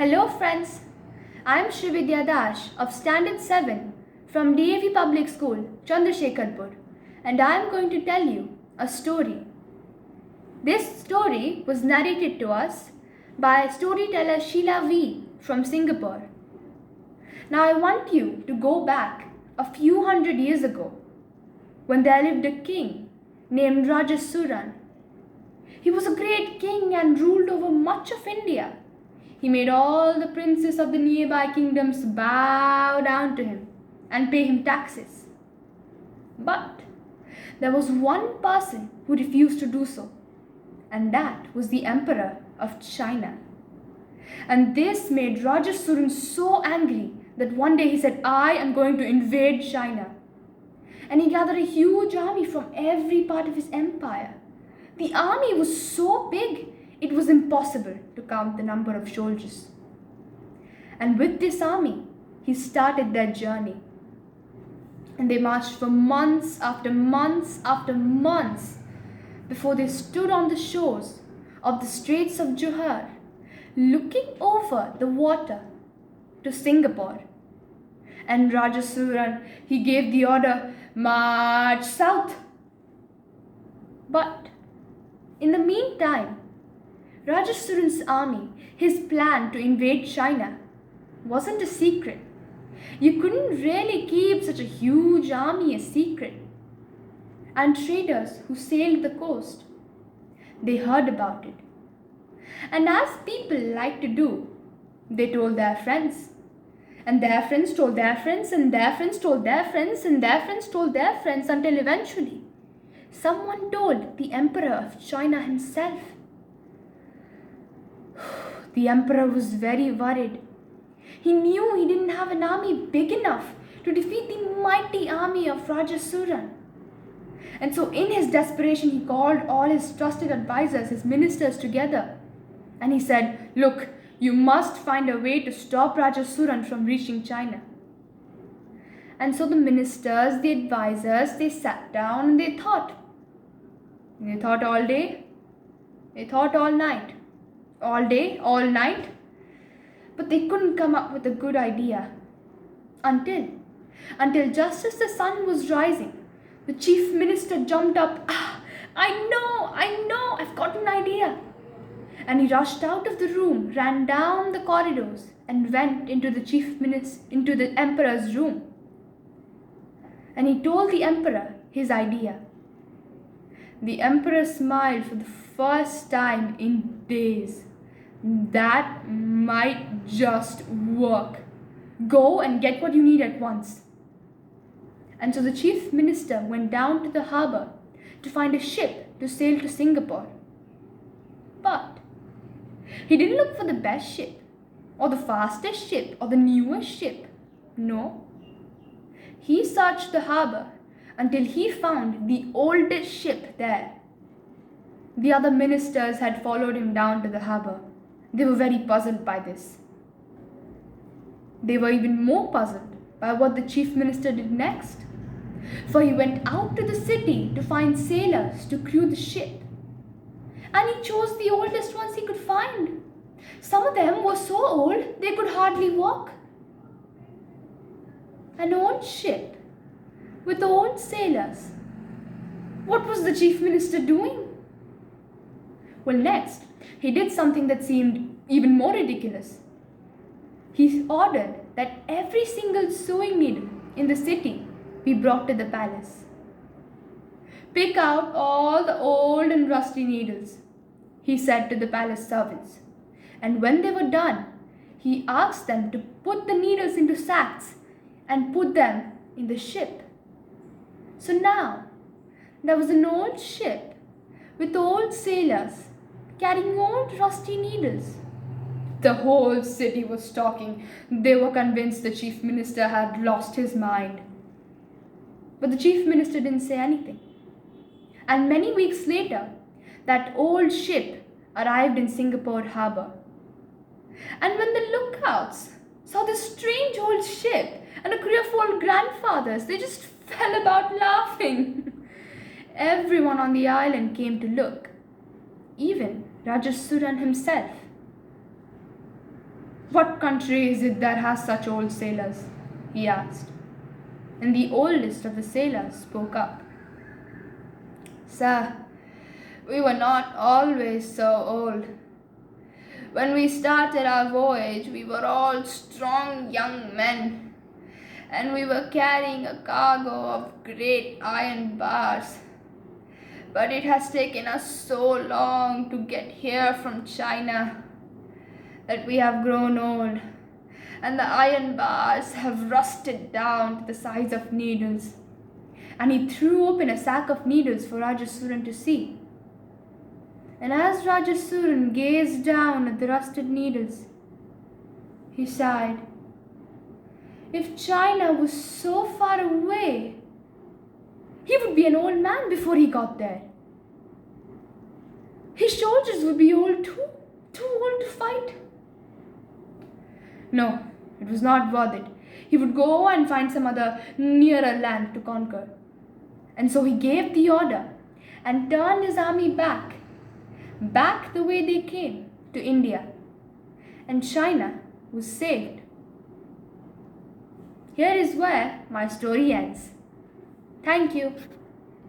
Hello friends, I am Srividya Dash of Standard 7 from DAV Public School, Chandrasekharpur, and I am going to tell you a story. This story was narrated to us by storyteller Sheila V from Singapore. Now I want you to go back a few hundred years ago when there lived a king named Rajasuran. He was a great king and ruled over much of India. He made all the princes of the nearby kingdoms bow down to him and pay him taxes. But there was one person who refused to do so, and that was the Emperor of China. And this made Rajasuran so angry that one day he said, "I am going to invade China." And he gathered a huge army from every part of his empire. The army was so big, it was impossible to count the number of soldiers. And with this army, he started their journey. And they marched for months after months after months before they stood on the shores of the Straits of Johor, looking over the water to Singapore. And Rajasuran, he gave the order, "March south." But in the meantime, Rajasuran's army, his plan to invade China, wasn't a secret. You couldn't really keep such a huge army a secret. And traders who sailed the coast, they heard about it. And as people like to do, they told their friends. And their friends told their friends, and their friends told their friends, and their friends told their friends, until eventually someone told the Emperor of China himself. The Emperor was very worried. He knew he didn't have an army big enough to defeat the mighty army of Rajasuran. And so in his desperation, he called all his trusted advisors, his ministers, together. And he said, "Look, you must find a way to stop Rajasuran from reaching China." And so the ministers, the advisors, they sat down and they thought. They thought all day. They thought all night. All day, all night. But they couldn't come up with a good idea. Until just as the sun was rising, the chief minister jumped up. I know, I've got an idea." And he rushed out of the room, ran down the corridors, and went into the emperor's room. And he told the emperor his idea. The emperor smiled for the first time in days. "That might just work. Go and get what you need at once." And so the chief minister went down to the harbor to find a ship to sail to Singapore. But he didn't look for the best ship, or the fastest ship, or the newest ship. No. He searched the harbor until he found the oldest ship there. The other ministers had followed him down to the harbor. They were very puzzled by this. They were even more puzzled by what the chief minister did next. For he went out to the city to find sailors to crew the ship. And he chose the oldest ones he could find. Some of them were so old they could hardly walk. An old ship with old sailors. What was the chief minister doing? Well, next, he did something that seemed even more ridiculous. He ordered that every single sewing needle in the city be brought to the palace. "Pick out all the old and rusty needles," he said to the palace servants. And when they were done, he asked them to put the needles into sacks and put them in the ship. So now, there was an old ship with old sailors carrying old rusty needles. The whole city was talking. They were convinced the chief minister had lost his mind. But the chief minister didn't say anything. And many weeks later, that old ship arrived in Singapore harbor. And when the lookouts saw this strange old ship and a crew of old grandfathers, they just fell about laughing. Everyone on the island came to look, even Rajasuran himself. "What country is it that has such old sailors?" he asked. And the oldest of the sailors spoke up. "Sir, we were not always so old. When we started our voyage, we were all strong young men, and we were carrying a cargo of great iron bars. But it has taken us so long to get here from China that we have grown old, and the iron bars have rusted down to the size of needles." And he threw open a sack of needles for Rajasuran to see. And as Rajasuran gazed down at the rusted needles, he sighed. If China was so far away, he would be an old man before he got there. His soldiers would be old too old to fight. No, it was not worth it. He would go and find some other nearer land to conquer. And so he gave the order and turned his army back the way they came, to India. And China was saved. Here is where my story ends. Thank you.